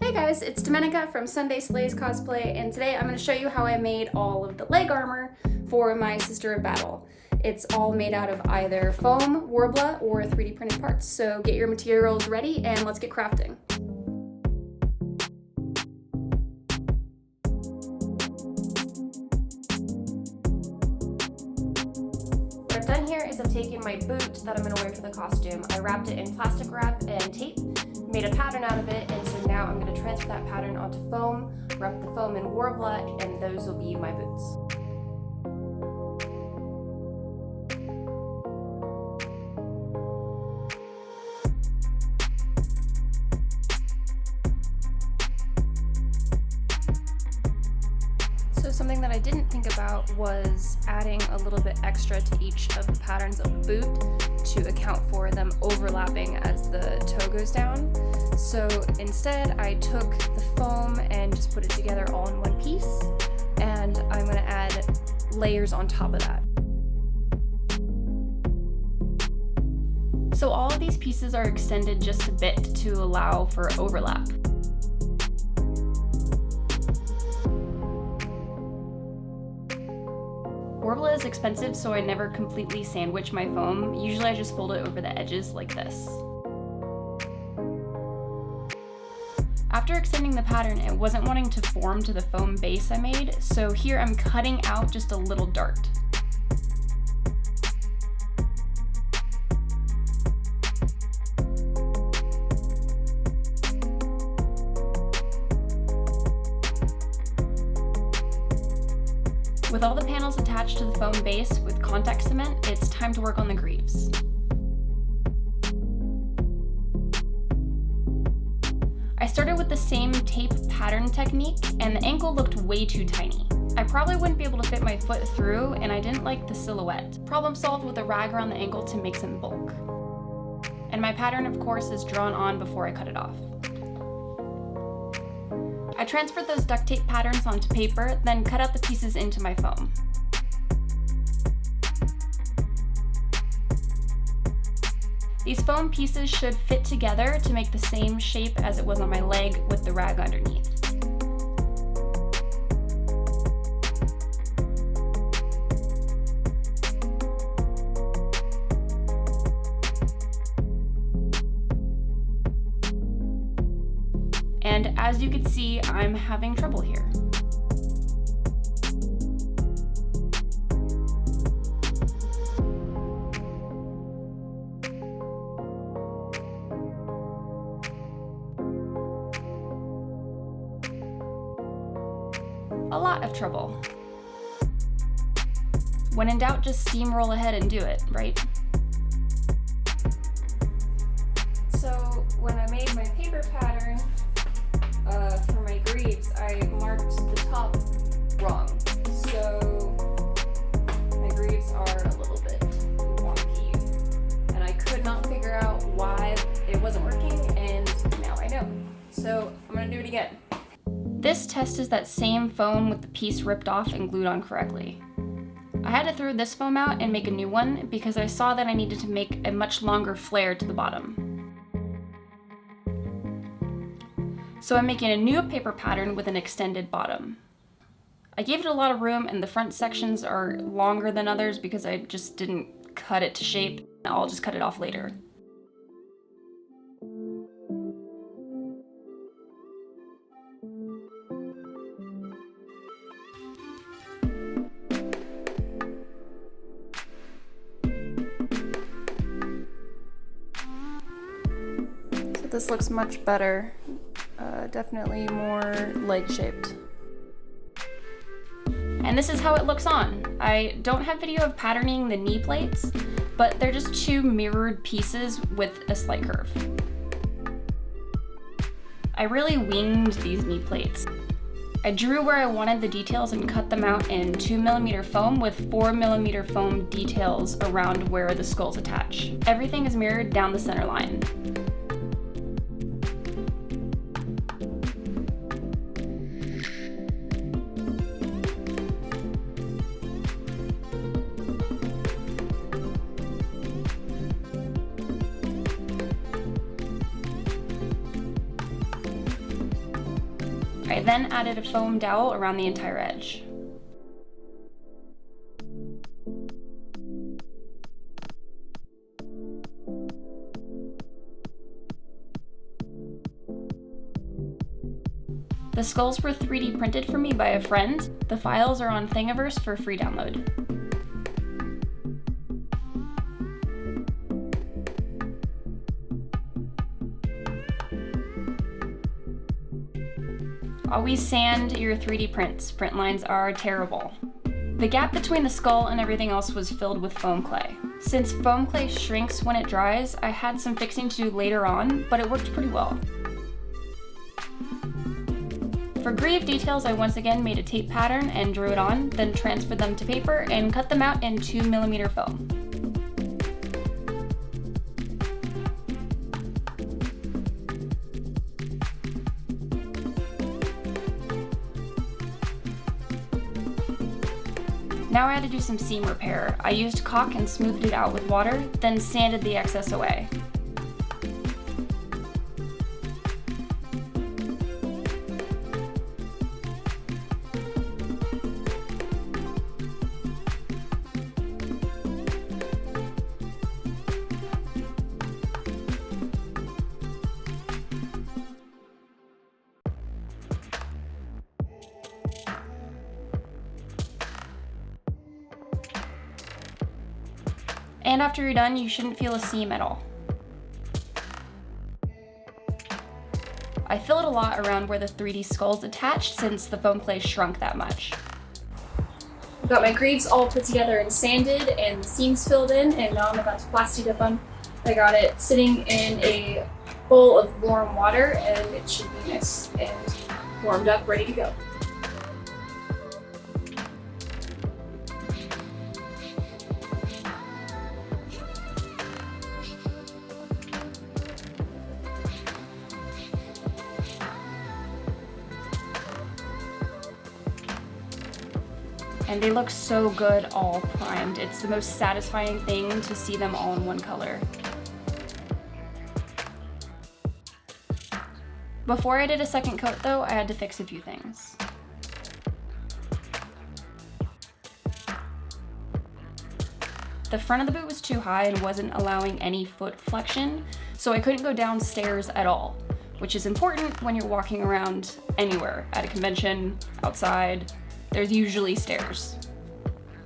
Hey guys, it's Domenica from Sunday Slays Cosplay, and today I'm going to show you how I made all of the leg armor for my Sister of Battle. It's all made out of either foam, Worbla, or 3D printed parts, so get your materials ready and let's get crafting. What I've done here is I've taken my boot that I'm going to wear for the costume, I wrapped it in plastic wrap and tape, made a pattern out of it, and so now I'm going to transfer that pattern onto foam, wrap the foam in Worbla, and those will be my boots. So something that I didn't think about was adding a little bit extra to each of the patterns of the boot to account for them overlapping as the toe goes down. So instead I took the foam and just put it together all in one piece, and I'm going to add layers on top of that. So all of these pieces are extended just a bit to allow for overlap. Worbla is expensive, so I never completely sandwich my foam. Usually I just fold it over the edges like this. After extending the pattern, it wasn't wanting to form to the foam base I made, so here I'm cutting out just a little dart. With all the panels attached to the foam base with contact cement, it's time to work on the greaves. I started with the same tape pattern technique, and the ankle looked way too tiny. I probably wouldn't be able to fit my foot through, and I didn't like the silhouette. Problem solved with a rag around the ankle to make some bulk. And my pattern, of course, is drawn on before I cut it off. I transferred those duct tape patterns onto paper, then cut out the pieces into my foam. These foam pieces should fit together to make the same shape as it was on my leg with the rag underneath. And as you can see, I'm having trouble here. A lot of trouble. When in doubt, just steamroll ahead and do it, right? So when I made my paper pattern for my greaves, I marked the top wrong. So my greaves are a little bit wonky, and I could not figure out why it wasn't working, and now I know. So I'm gonna do it again. This test is that same foam with the piece ripped off and glued on correctly. I had to throw this foam out and make a new one because I saw that I needed to make a much longer flare to the bottom. So I'm making a new paper pattern with an extended bottom. I gave it a lot of room, and the front sections are longer than others because I just didn't cut it to shape. I'll just cut it off later. So this looks much better. Definitely more leg-shaped. And this is how it looks on. I don't have video of patterning the knee plates, but they're just two mirrored pieces with a slight curve. I really winged these knee plates. I drew where I wanted the details and cut them out in 2mm foam with 4mm foam details around where the skulls attach. Everything is mirrored down the center line. I then added a foam dowel around the entire edge. The skulls were 3D printed for me by a friend. The files are on Thingiverse for free download. Always sand your 3D prints. Print lines are terrible. The gap between the skull and everything else was filled with foam clay. Since foam clay shrinks when it dries, I had some fixing to do later on, but it worked pretty well. For greave details, I once again made a tape pattern and drew it on, then transferred them to paper and cut them out in 2mm foam. Now I had to do some seam repair. I used caulk and smoothed it out with water, then sanded the excess away. And after you're done, you shouldn't feel a seam at all. I filled a lot around where the 3D skull's attached since the foam clay shrunk that much. Got my greaves all put together and sanded and the seams filled in, and now I'm about to Plastidip them. I got it sitting in a bowl of warm water and it should be nice and warmed up, ready to go. And they look so good all primed. It's the most satisfying thing to see them all in one color. Before I did a second coat though, I had to fix a few things. The front of the boot was too high and wasn't allowing any foot flexion, so I couldn't go downstairs at all, which is important when you're walking around anywhere, at a convention, outside. There's usually stairs.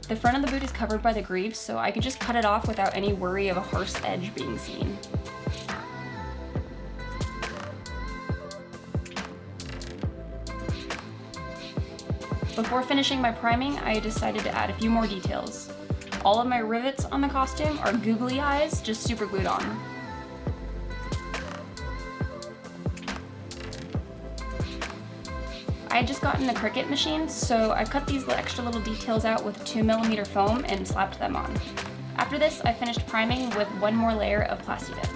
The front of the boot is covered by the greaves, so I could just cut it off without any worry of a harsh edge being seen. Before finishing my priming, I decided to add a few more details. All of my rivets on the costume are googly eyes, just super glued on. I had just gotten a Cricut machine, so I cut these extra little details out with 2mm foam and slapped them on. After this, I finished priming with one more layer of Plastidip.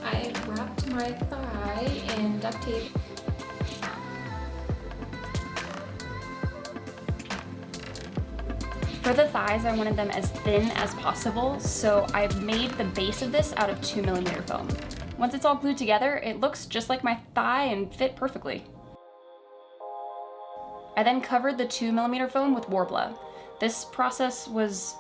I wrapped my thigh in duct tape. For the thighs, I wanted them as thin as possible, so I've made the base of this out of 2mm foam. Once it's all glued together, it looks just like my thigh and fit perfectly. I then covered the 2mm foam with Worbla. This process was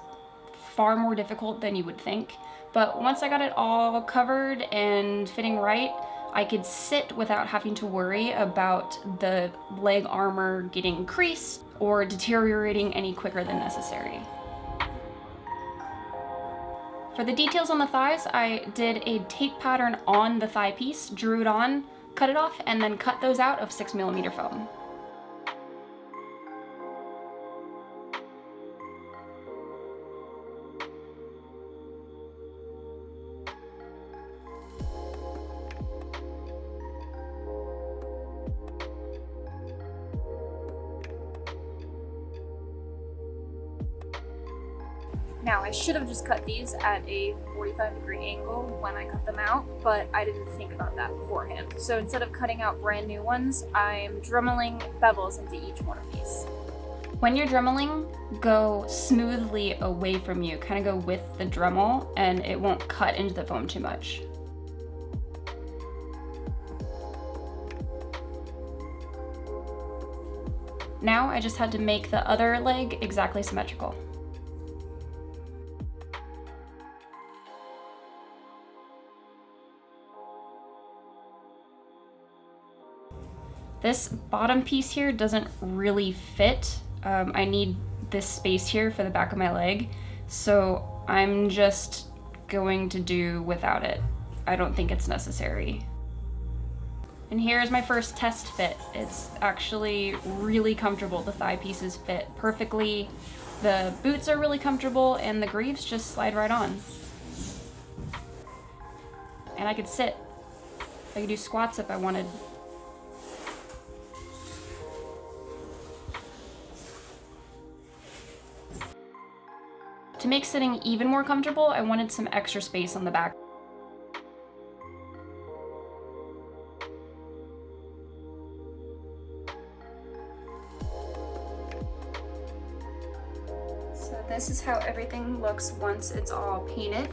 far more difficult than you would think, but once I got it all covered and fitting right, I could sit without having to worry about the leg armor getting creased or deteriorating any quicker than necessary. For the details on the thighs, I did a tape pattern on the thigh piece, drew it on, cut it off, and then cut those out of 6mm foam. Now, I should have just cut these at a 45-degree angle when I cut them out, but I didn't think about that beforehand. So instead of cutting out brand new ones, I'm dremeling bevels into each one of these. When you're dremeling, go smoothly away from you, kind of go with the Dremel, and it won't cut into the foam too much. Now I just had to make the other leg exactly symmetrical. This bottom piece here doesn't really fit. I need this space here for the back of my leg, so I'm just going to do without it. I don't think it's necessary. And here's my first test fit. It's actually really comfortable. The thigh pieces fit perfectly. The boots are really comfortable, and the greaves just slide right on. And I could sit. I could do squats if I wanted. To make sitting even more comfortable, I wanted some extra space on the back. So this is how everything looks once it's all painted.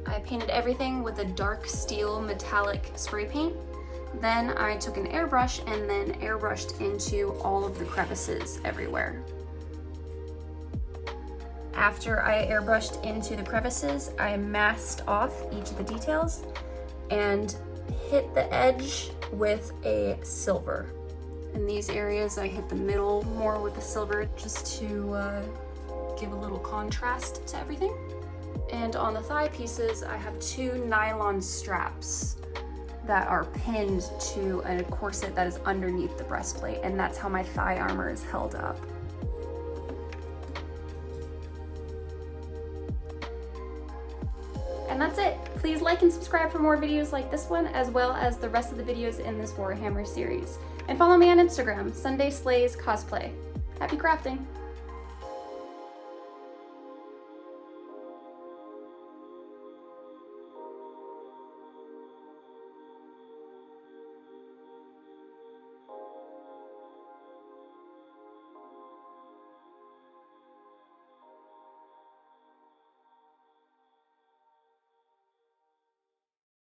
I painted everything with a dark steel metallic spray paint. Then I took an airbrush and then airbrushed into all of the crevices everywhere. After I airbrushed into the crevices, I masked off each of the details and hit the edge with a silver. In these areas, I hit the middle more with the silver just to give a little contrast to everything. And on the thigh pieces, I have 2 nylon straps that are pinned to a corset that is underneath the breastplate, and that's how my thigh armor is held up. And that's it. Please like and subscribe for more videos like this one, as well as the rest of the videos in this Warhammer series. And follow me on Instagram, Sunday Slays Cosplay. Happy crafting!